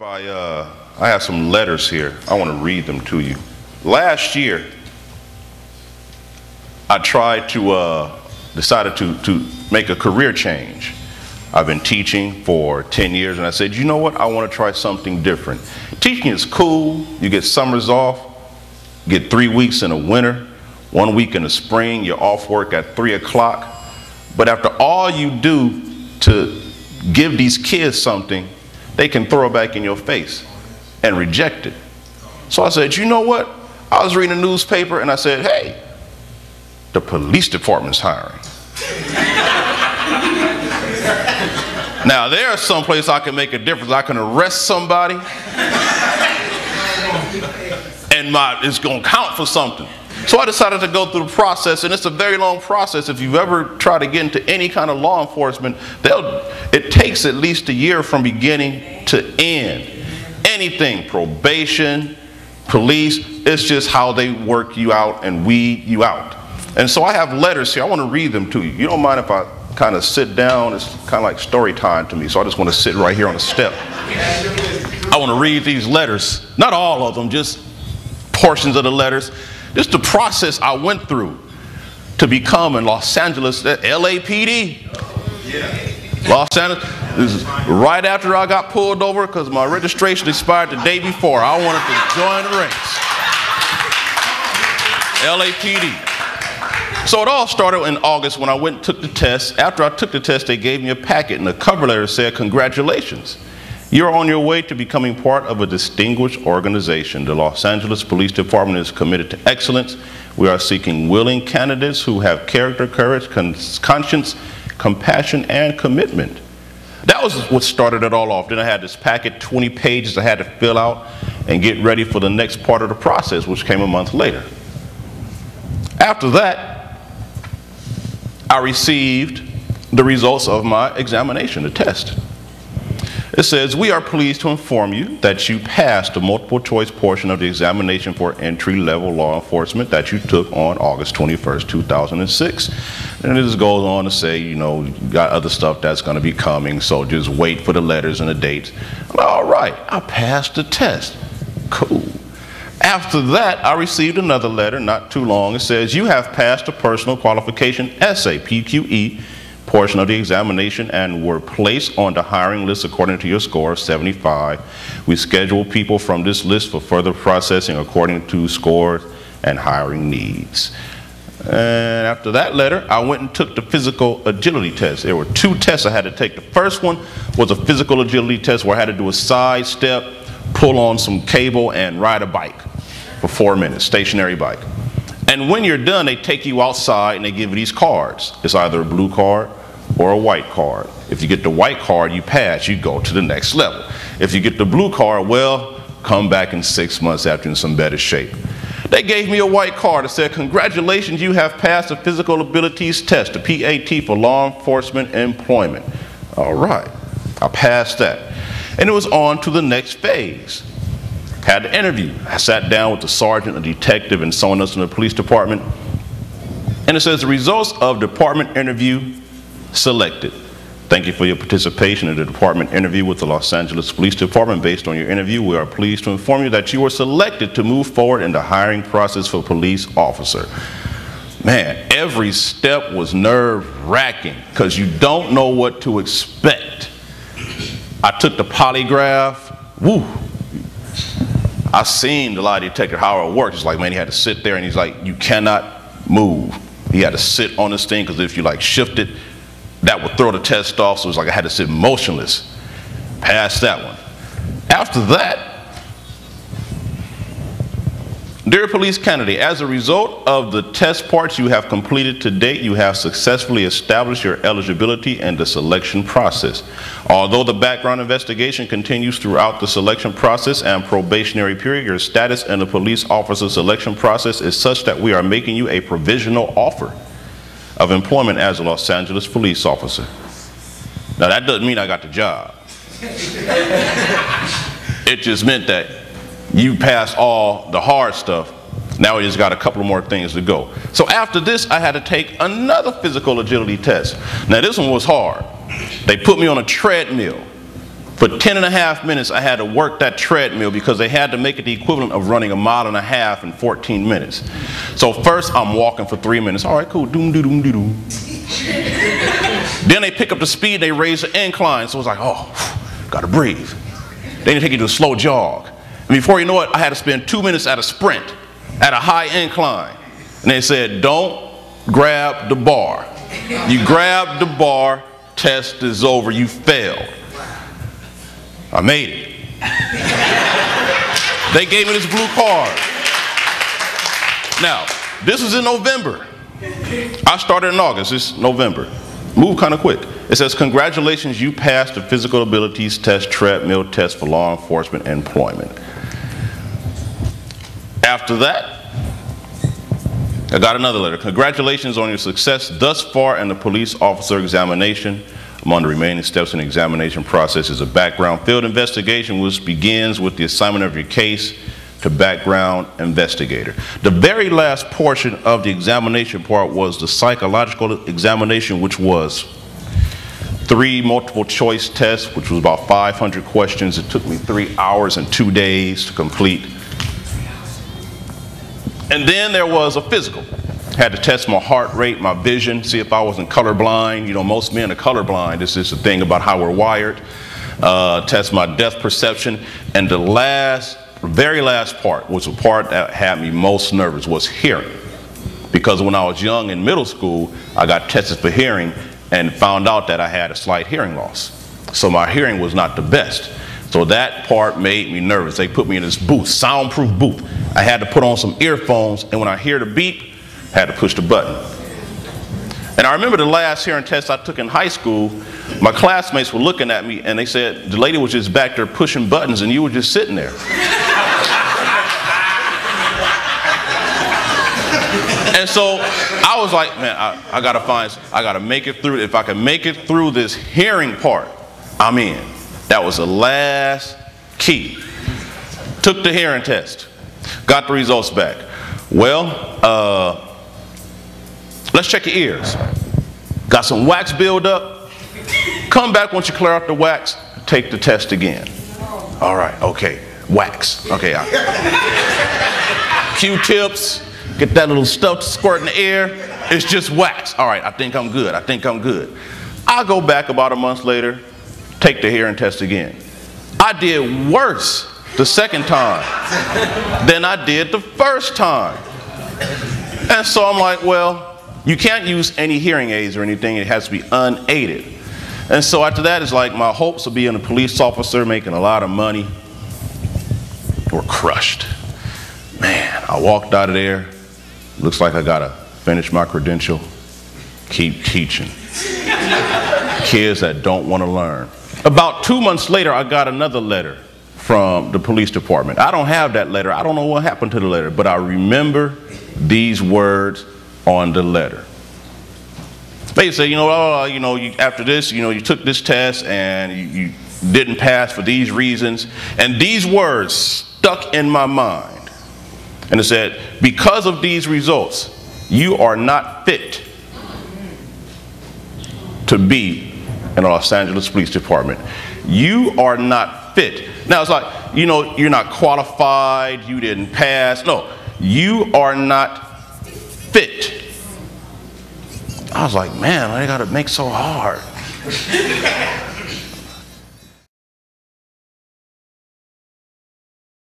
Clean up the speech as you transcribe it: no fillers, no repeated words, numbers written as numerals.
I have some letters here. I want to read them to you. Last year, I tried to, decided to make a career change. I've been teaching for 10 years and I said, you know what, I want to try something different. Teaching is cool. You get summers off, get 3 weeks in the winter, 1 week in the spring, you're off work at 3 o'clock. But after all you do to give these kids something, they can throw it back in your face and reject it. So I said, you know what? I was reading a newspaper and I said, hey, the police department's hiring. Now there's some place I can make a difference. I can arrest somebody and it's going to count for something. So I decided to go through the process, and it's a very long process. If you've ever tried to get into any kind of law enforcement, it takes at least a year from beginning to end. Anything, probation, police, it's just how they work you out and weed you out. And so I have letters here. I want to read them to you. You don't mind if I kind of sit down? It's kind of like story time to me, so I just want to sit right here on the step. I want to read these letters, not all of them, just portions of the letters. This is the process I went through to become in Los Angeles, LAPD. Los Angeles. This is right after I got pulled over because my registration expired the day before. I wanted to join the ranks. LAPD. So it all started in August when I went and took the test. After I took the test, they gave me a packet, and the cover letter said, congratulations. You're on your way to becoming part of a distinguished organization. The Los Angeles Police Department is committed to excellence. We are seeking willing candidates who have character, courage, conscience, compassion, and commitment. That was what started it all off. Then I had this packet, 20 pages I had to fill out and get ready for the next part of the process, which came a month later. After that, I received the results of my examination, the test. It says, we are pleased to inform you that you passed the multiple choice portion of the examination for entry-level law enforcement that you took on August 21st, 2006. And it just goes on to say, you know, you got other stuff that's going to be coming, so just wait for the letters and the dates. All right, I passed the test. Cool. After that, I received another letter, not too long. It says, you have passed the personal qualification essay, PQE, portion of the examination and were placed on the hiring list according to your score of 75. We schedule people from this list for further processing according to scores and hiring needs. And after that letter, I went and took the physical agility test. There were 2 tests I had to take. The first one was a physical agility test where I had to do a side step, pull on some cable, and ride a bike for 4 minutes, stationary bike. And when you're done, they take you outside and they give you these cards. It's either a blue card or a white card. If you get the white card, you pass, you go to the next level. If you get the blue card, well, come back in 6 months after in some better shape. They gave me a white card that said, congratulations, you have passed the physical abilities test, the PAT for law enforcement employment. All right, I passed that. And it was on to the next phase. Had the interview. I sat down with the sergeant, a detective, and someone else in the police department. And it says, the results of department interview selected. Thank you for your participation in the department interview with the Los Angeles Police Department. Based on your interview, we are pleased to inform you that you were selected to move forward in the hiring process for police officer. Man, every step was nerve-wracking because you don't know what to expect. I took the polygraph. Woo! I seen the lie detector, how it works. It's like, man, he had to sit there and he's like, you cannot move. He had to sit on this thing because if you like shift it, that would throw the test off. So it's like I had to sit motionless. Passed that one. After that, dear police candidate, as a result of the test parts you have completed to date, you have successfully established your eligibility and the selection process. Although the background investigation continues throughout the selection process and probationary period, your status in the police officer selection process is such that we are making you a provisional offer of employment as a Los Angeles police officer. Now that doesn't mean I got the job. It just meant that you passed all the hard stuff. Now we just got a couple more things to go. So after this, I had to take another physical agility test. Now this one was hard. They put me on a treadmill For 10.5 minutes, I had to work that treadmill because they had to make it the equivalent of running 1.5 miles in 14 minutes. So first, I'm walking for 3 minutes. All right, cool. Doom, doom, doom, doom. Then they pick up the speed, they raise the incline. So it's like, oh, gotta breathe. Then they take you to a slow jog. And before you know it, I had to spend 2 minutes at a sprint, at a high incline. And they said, don't grab the bar. You grab the bar, test is over, you failed. I made it. They gave me this blue card. Now, this was in November. I started in August, it's November. Move kind of quick. It says, congratulations, you passed the physical abilities test, treadmill test for law enforcement employment. After that, I got another letter. Congratulations on your success thus far in the police officer examination. Among the remaining steps in the examination process is a background field investigation, which begins with the assignment of your case to background investigator. The very last portion of the examination part was the psychological examination, which was 3 multiple choice tests, which was about 500 questions. It took me 3 hours and 2 days to complete. And then there was a physical. Had to test my heart rate, my vision, see if I wasn't colorblind. You know, most men are colorblind. This is the thing about how we're wired. Test my depth perception. And the very last part was the part that had me most nervous, was hearing. Because when I was young in middle school, I got tested for hearing and found out that I had a slight hearing loss. So my hearing was not the best. So that part made me nervous. They put me in this booth, soundproof booth. I had to put on some earphones, and when I hear the beep, I had to push the button. And I remember the last hearing test I took in high school, my classmates were looking at me and they said, the lady was just back there pushing buttons and you were just sitting there. And so I was like, man, I gotta make it through. If I can make it through this hearing part, I'm in. That was the last key. Took the hearing test, got the results back. Well, let's check your ears. Got some wax buildup. Come back once you clear out the wax, take the test again. All right, okay, wax. Okay, Q-tips, get that little stuff to squirt in the air. It's just wax. All right, I think I'm good. I think I'm good. I'll go back about a month later, take the hearing test again. I did worse the second time than I did the first time. And so I'm like, well, you can't use any hearing aids or anything. It has to be unaided. And so after that, it's like my hopes of being a police officer, making a lot of money, were crushed. Man, I walked out of there. Looks like I gotta finish my credential, keep teaching. Kids that don't want to learn. About 2 months later, I got another letter from the police department. I don't have that letter. I don't know what happened to the letter, but I remember these words on the letter. They say, after this, you took this test and you didn't pass for these reasons. And these words stuck in my mind. And it said, because of these results, you are not fit to be in the Los Angeles Police Department. You are not fit. Now it's like, you're not qualified, you didn't pass. No, you are not fit. I was like, man, I gotta make so hard.